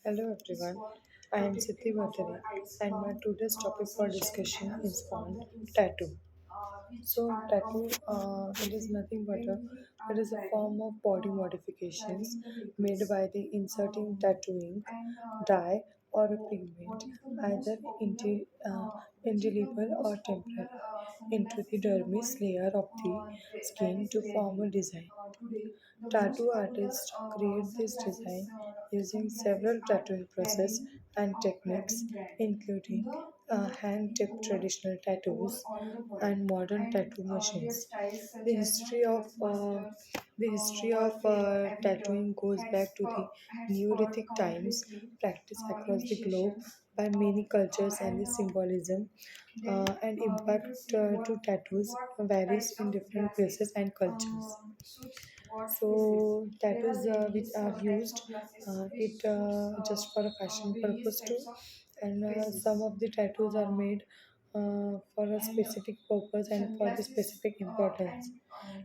Hello everyone, I am Siddhi Bhattari and my today's topic for discussion is on tattoo. Tattoo, it is nothing but it is a form of body modifications made by the inserting tattoo ink, dye, or a pigment, either indelible or temporary, into the dermis layer of the skin to form a design. Tattoo artists create this design using several tattooing process and techniques, including hand-tipped traditional tattoos and modern tattoo machines. The history of tattooing goes back to the Neolithic times, practiced across the globe by many cultures, and the symbolism and impact to tattoos varies in different places and cultures. So tattoos which are used, it just for a fashion purpose too, and some of the tattoos are made for a specific purpose and for the specific importance.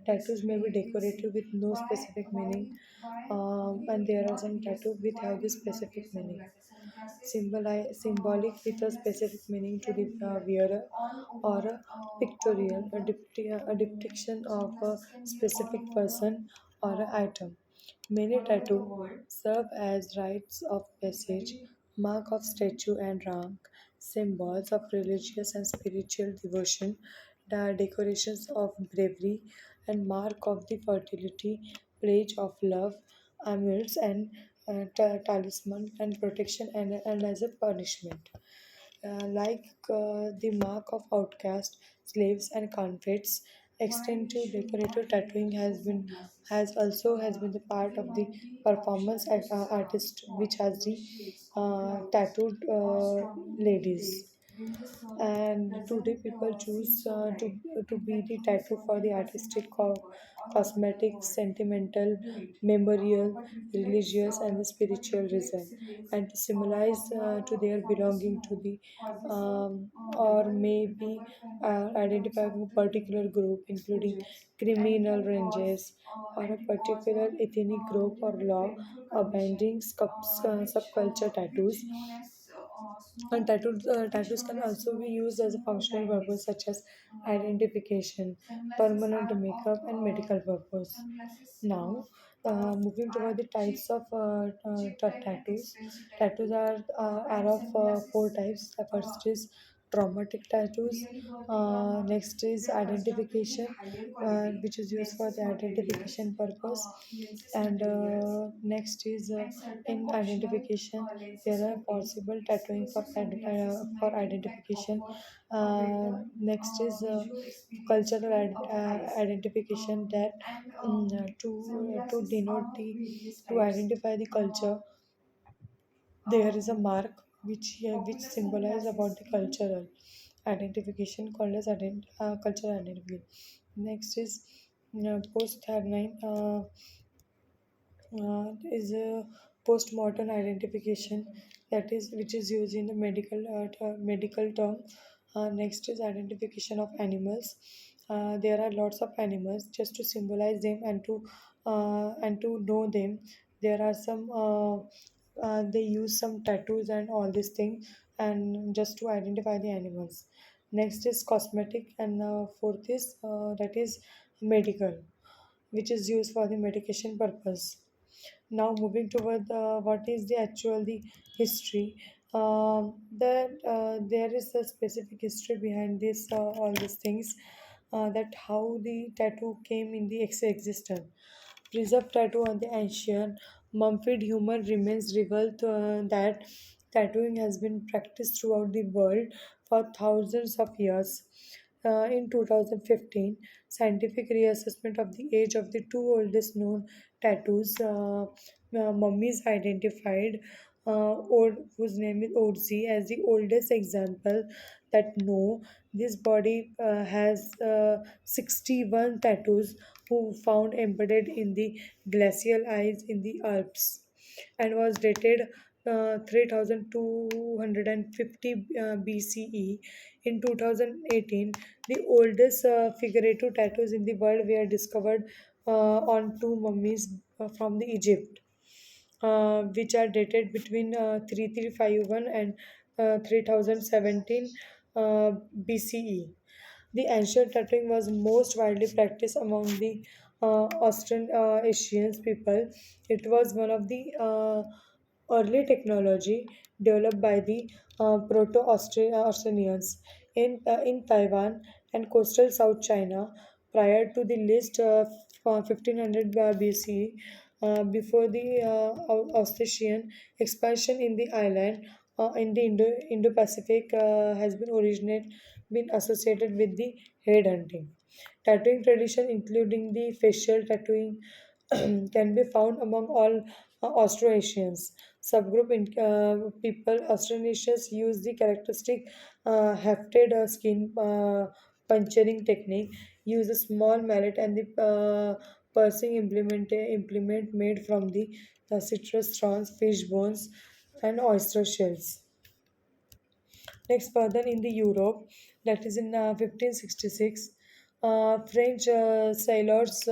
Tattoos may be decorative with no specific meaning, and there are some tattoos which have the specific meaning. Symbolic with a specific meaning to the wearer, or a pictorial, a depiction of a specific person or an item. Many tattoos serve as rites of passage, mark of stature and rank, symbols of religious and spiritual devotion, the decorations of bravery, and mark of the fertility, pledge of love, amulets and talisman and protection, and as a punishment. The mark of outcast, slaves, and convicts, extensive decorative tattooing has been the part of the performance artist, which has the tattooed ladies. And today people choose to be the tattoo for the artistic, cosmetic, sentimental, memorial, religious, and the spiritual reason, and to symbolize to their belonging to the or maybe identifying a particular group, including criminal ranges or a particular ethnic group or law abandoning subculture tattoos. And tattoos can also be used as a functional purpose, such as identification, permanent makeup, and medical purpose. Now, moving toward the types of tattoos. Tattoos are of four types. The first is traumatic tattoos. Next is identification, which is used for the identification purpose. And next is in identification, there are possible tattooing for identification. Next is cultural identification, that to denote to identify the culture. There is a mark which symbolize about the cultural identification, called as cultural identification. Next is post is a postmortem identification, that is which is used in the medical term. Next is identification of animals. There are lots of animals just to symbolize them and to know them. There are some they use some tattoos and all these things, and just to identify the animals. Next is cosmetic, and fourth is that is medical, which is used for the medication purpose. Now moving toward what is the actual the history. That there is a specific history behind this all these things, that how the tattoo came in the existence. Preserved tattoo on the ancient mummified human remains reveal that tattooing has been practiced throughout the world for thousands of years. In 2015, scientific reassessment of the age of the two oldest known tattoos mummies identified whose name is Odzi as the oldest example that know this body has 61 tattoos who found embedded in the glacial ice in the Alps, and was dated 3250 BCE. In 2018, the oldest figurative tattoos in the world were discovered on two mummies from the Egypt. which are dated between 3351 and 3017 BCE. The ancient tattooing was most widely practiced among the Austrian Asian people. It was one of the early technology developed by the Proto-Australians in Taiwan and coastal South China prior to the list of 1500 BCE. Before the Austrasian expansion in the island in the Indo-Pacific has been associated with the head hunting. Tattooing tradition, including the facial tattooing, can be found among all Austroasians. Subgroup in people, Austronesians use the characteristic hefted skin puncturing technique, use a small mallet and the pursing implement made from the citrus thorns, fish bones, and oyster shells. Next, further in the Europe, that is in 1566, French sailors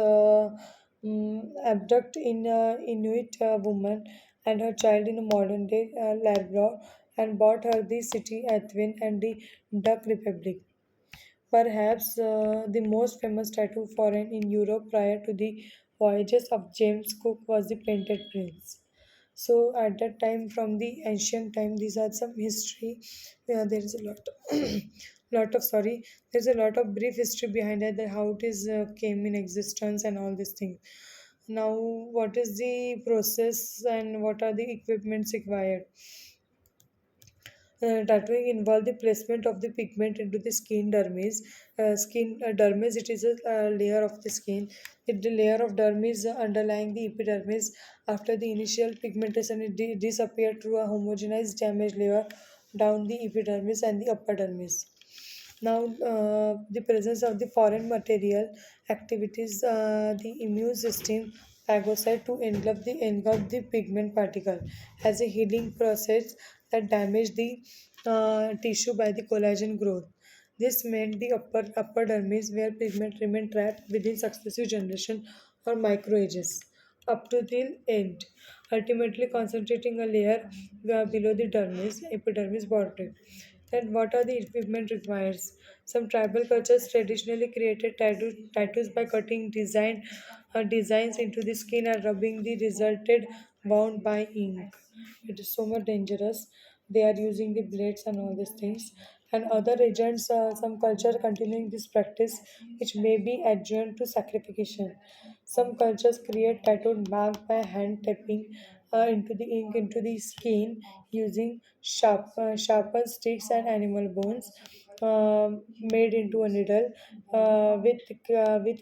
abduct in Inuit woman and her child in a modern day Labrador and brought her the city Athens and the Duck Republic. Perhaps the most famous tattoo foreign in Europe prior to the voyages of James Cook was the Painted Prince. So at that time, from the ancient time, these are some history. There is a lot, lot of sorry. There's a lot of brief history behind it, that how it is came in existence and all these things. Now, what is the process and what are the equipments required? Tattooing involve the placement of the pigment into the skin dermis. Dermis, it is a layer of the skin. The layer of dermis underlying the epidermis. After the initial pigmentation, it disappear through a homogenized damage layer down the epidermis and the upper dermis. Now, the presence of the foreign material activities the immune system phagocyte to engulf the pigment particle as a healing process that damage the tissue by the collagen growth. This meant the upper dermis where pigment remained trapped within successive generation or microages up to the end, ultimately concentrating a layer below the dermis, epidermis border. Then, what are the equipment requires? Some tribal cultures traditionally created tattoos by cutting designs into the skin and rubbing the resulted wound by ink. It is so much dangerous. They are using the blades and all these things. And other agents, some culture continuing this practice, which may be adjourned to sacrification. Some cultures create tattooed mark by hand tapping into the ink into the skin using sharpened sticks and animal bones made into a needle with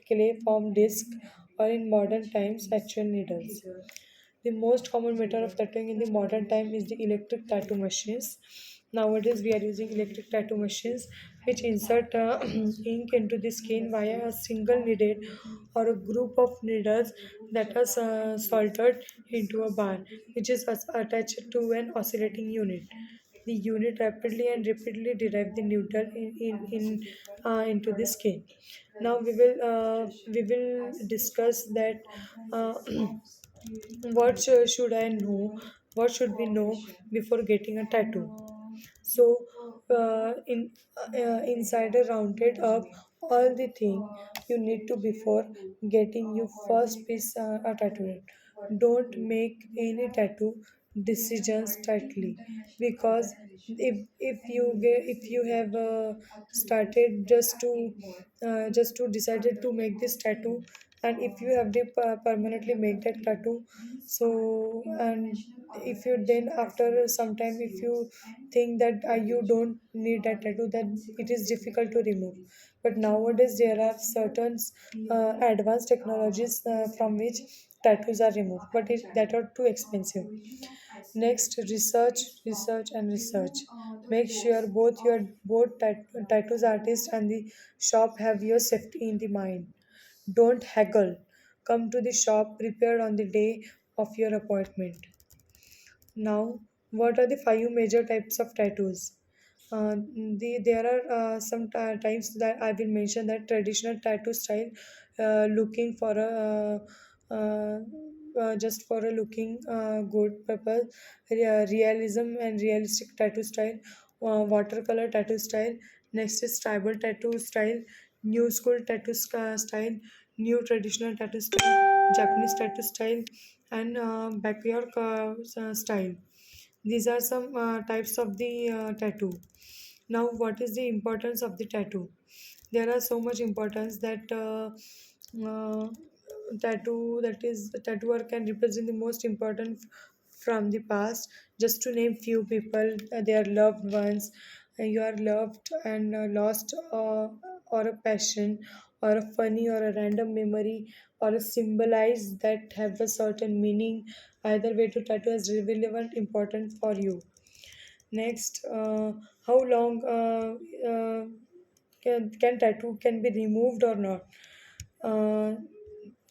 clay form disc or in modern times actual needles. The most common method of tattooing in the modern time is the electric tattoo machines. Nowadays, we are using electric tattoo machines which insert ink into the skin via a single needle or a group of needles that are soldered into a bar, which is attached to an oscillating unit. The unit rapidly and repeatedly derive the needle into the skin. Now we will discuss that uh, what should I know? What should we know before getting a tattoo? So, insider rounded up all the thing you need to before getting your first piece a tattoo. Don't make any tattoo decisions tightly, because if you have started just to decided to make this tattoo, and if you have to permanently make that tattoo, so and if you then after some time if you think that you don't need that tattoo, then it is difficult to remove. But nowadays there are certain advanced technologies from which tattoos are removed, but that are too expensive. Next, research and research. Make sure both tattoos artist and the shop have your safety in the mind. Don't haggle. Come to the shop prepared on the day of your appointment. Now, what are the five major types of tattoos? There are some times that I will mention that traditional tattoo style, looking for a just for a looking good purpose. Realism and realistic tattoo style, watercolor tattoo style. Next is tribal tattoo style, new school tattoo style, new traditional tattoo style, Japanese tattoo style, and backyard style. These are some types of the tattoo. Now, what is the importance of the tattoo? There are so much importance that tattoo, that is the tattooer can represent the most important from the past. Just to name few people, their loved ones, you are loved and lost, or a passion, or a funny, or a random memory, or a symbolize that have a certain meaning. Either way, to tattoo is relevant important for you. Next, how long can tattoo can be removed or not? Uh,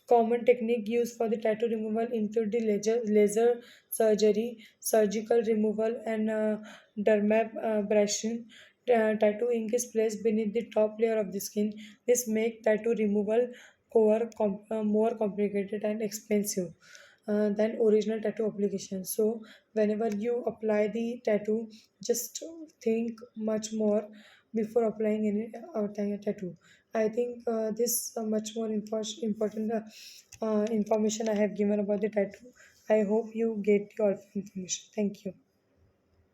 Common technique used for the tattoo removal include the laser surgery, surgical removal, and dermabrasion. Tattoo ink is placed beneath the top layer of the skin. This make tattoo removal more complicated and expensive than original tattoo application. So whenever you apply the tattoo, just think much more before applying any tattoo. I think this much more important information I have given about the tattoo. I hope you get your information. Thank you.